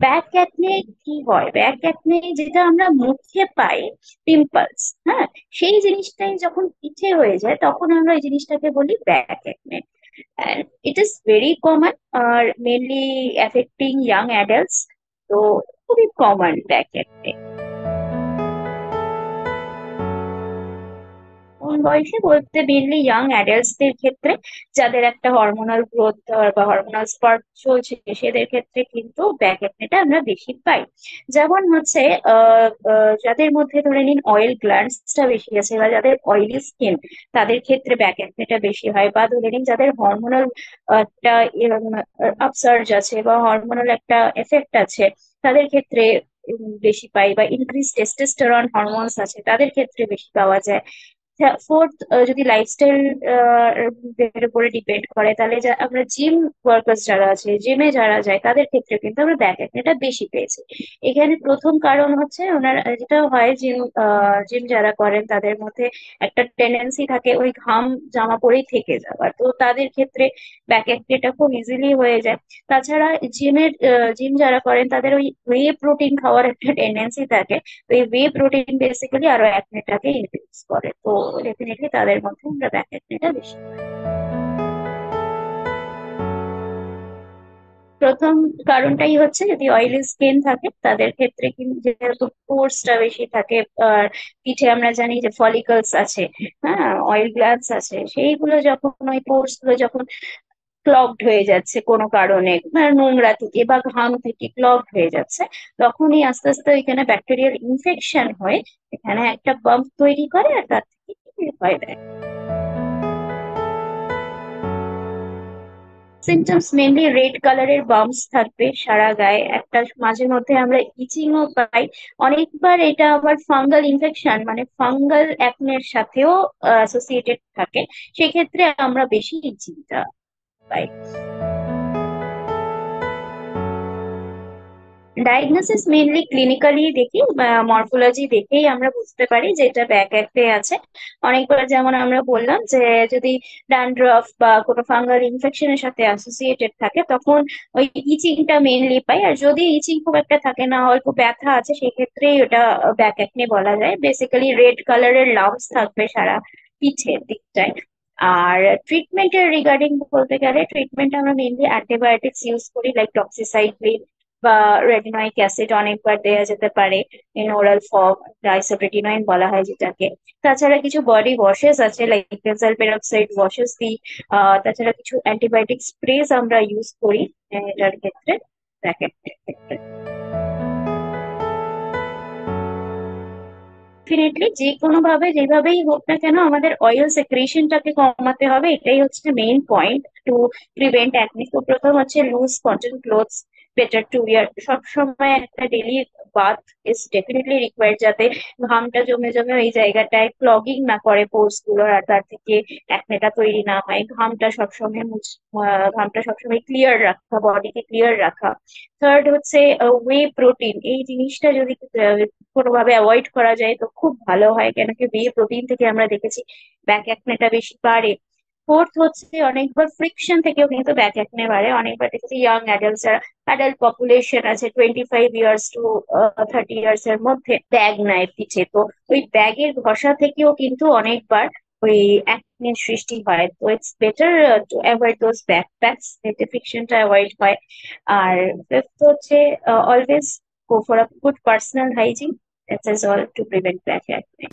Back acne কি হয়? Back acne যেটা আমরা মুখে পাই, পিম্পলস, হ্যাঁ, সেই জিনিসটাই যখন পিঠে হয়ে যায় তখন আমরা এই জিনিসটাকে বলি back acne. and it is very common, আর মেনলি অ্যাফেক্টিং ইয়াং অ্যাডাল্টস। তো খুবই কমন ব্যাক অ্যাকনে। কোন বয়সে বলতে মেনলি ইয়াং অ্যাডাল্টসদের ক্ষেত্রে, যাদের একটা হরমোনাল গ্রোথ বা হরমোনাল স্পার্ক চলছে, সেদের ক্ষেত্রে কিন্তু ব্যাক অ্যাকনেটা আমরা বেশি পাই। যেমন হচ্ছে যাদের মধ্যে ধরে নিন অয়েল গ্ল্যান্ডসটা বেশি আছে বা যাদের অয়েলি স্কিন, তাদের ক্ষেত্রে ব্যাক অ্যাকনেটা বেশি হয়। বা ধরে নিন যাদের হরমোনাল একটা আপসার্জ আছে বা হরমোনাল একটা এফেক্ট আছে, তাদের ক্ষেত্রে বেশি পাই। বা ইনক্রিজ টেস্টোস্টেরন হরমোনস আছে, তাদের ক্ষেত্রে বেশি পাওয়া যায়। ফোর্থ, যদি লাইফস্টাইল এর উপরে ডিপেন্ড করে, তাহলে আমরা জিম ওয়ার্কার্স যারা আছে, জিমে যারা যায়, তাদের ক্ষেত্রে কিন্তু আমরা ব্যাক অ্যাকনেটা বেশি পেয়েছি। এখানে প্রথম কারণ হচ্ছে ওনার যেটা হয়, জিম জিম যারা করেন তাদের মধ্যে একটা টেন্ডেন্সি থাকে ওই ঘাম জামা পরেই থেকে যাওয়ার, তো তাদের ক্ষেত্রে ব্যাক অ্যাকনেটা খুব ইজিলি হয়ে যায়। তাছাড়া জিম যারা করেন তাদের ওই ওয়ে প্রোটিন খাওয়ার একটা টেন্ডেন্সি থাকে। তো এই ওয়ে প্রোটিন বেসিক্যালি আরো অ্যাকনেটাকে ইনক্রিজ করে, তো ডেফিনেটলি তাদের মধ্যে আমরা ব্যাক অ্যাকনেটা বেশি পাই। প্রথম কারণটাই হচ্ছে, যদি অয়েলি স্কিন থাকে তাদের ক্ষেত্রে কিন্তু যেহেতু পোর্সটা বেশি থাকে, আর পিঠে আমরা জানি যে ফলিকলস আছে, হ্যাঁ, অয়েল গ্ল্যান্ডস আছে, সেইগুলো যখন ওই পোর্স গুলো যখন ক্লগড হয়ে যাচ্ছে কোনো কারণে, নোংরা থেকে বা ঘাম থেকে ক্লগড হয়ে যাচ্ছে, তখনই আস্তে আস্তে এখানে ব্যাকটেরিয়াল ইনফেকশন হয়ে এখানে একটা বাম্প তৈরি করে, আর তার থেকে হয় দেয়। সিমটমস মেনলি রেড কালারের বাম্পস থাকবে সারা গায়ে, একটা মাঝে মধ্যে আমরা ইচিংও পাই। অনেকবার এটা আবার ফাঙ্গাল ইনফেকশন, মানে ফাঙ্গাল অ্যাকনের সাথেও অ্যাসোসিয়েটেড থাকে, সেক্ষেত্রে আমরা বেশি ইচিংটা পাই। ডায়াগনোসিস মেইনলি ক্লিনিক্যালি দেখি, মরফোলজি দেখেই আমরা বুঝতে পারি যে এটা ব্যাক অ্যাকনে আছে। অনেকবার যেমন আমরা বললাম যে যদি ড্যান্ড্রফ বা কোনো ফাঙ্গাল ইনফেকশনের সাথে অ্যাসোসিয়েটেড থাকে, তখন ওই ইচিংটা মেইনলি পাই। আর যদি ইচিং খুব একটা থাকে না, অল্প ব্যথা আছে, সেক্ষেত্রেই ওটা ব্যাক অ্যাকনে বলা যায়। বেসিক্যালি রেড কালারের লাম্পস থাকবে সারা পিঠের দিকটায়। আর ট্রিটমেন্টের রিগার্ডিং বলতে গেলে, ট্রিটমেন্ট আমরা মেইনলি অ্যান্টিবায়োটিক্স ইউজ করি, লাইক টক্সিসাইক্লিন বা রেটিনয়েক অ্যাসিড অনেকবার দেওয়া যেতে পারে, ইন ওরাল ফর্ম, ডাইসোপ্রেটিনয়েন বলা হয় যেটাকে। তাছাড়া কিছু বডি ওয়াশেস আছে, লাইক বেনজল পেরোক্সাইড ওয়াশেস দিই। তাছাড়া কিছু অ্যান্টিবায়োটিক স্প্রেস আমরা ইউজ করি এটার ক্ষেত্রে, ব্র্যাকেটের ক্ষেত্রে। ডেফিনেটলি যে কোনো ভাবে যেভাবেই হোক না কেন, আমাদের অয়েল সেক্রেশনটাকে কমাতে হবে, এটাই হচ্ছে main point to prevent acne. তো প্রথম হচ্ছে loose cotton clothes, better to wear, সব সময় একটা daily bath is definitely required, যাতে ঘামটা জমে জমে ওই জায়গাটায় ক্লগিং না করে পোর্স গুলো, আর তার থেকে অ্যাকনেটা তৈরি না হয়। ঘামটা সবসময় ক্লিয়ার রাখা, বডিকে ক্লিয়ার রাখা। থার্ড হচ্ছে ওয়ে প্রোটিন, এই জিনিসটা যদি কোনোভাবে অ্যাভয়েড করা যায় তো খুব ভালো হয়, কেন কি বে প্রোটিন থেকে আমরা দেখেছি ব্যাক অ্যাকনেটা বেশি বাড়ে। ফোর্থ হচ্ছে, অনেকবার ফ্রিকশন থেকেও কিন্তু ব্যাক অ্যাকনে বাড়ে। অনেকবার দেখেছি ইয়াং অ্যাডাল্টস, যারা অ্যাডাল্ট পপুলেশন আছে 25 ইয়ার্স টু 30 ইয়ার্স এর মধ্যে, ব্যাগ নেয় পিঠে, তো ওই ব্যাগের ঘষা থেকেও কিন্তু অনেকবার ওই অ্যাকনের সৃষ্টি হয়। তো it's better to avoid those backpacks, এতে ফ্রিকশনটা অ্যাভয়েড হয়। আর ফিফথ হচ্ছে, always go for a good personal hygiene. That is all to prevent back acne.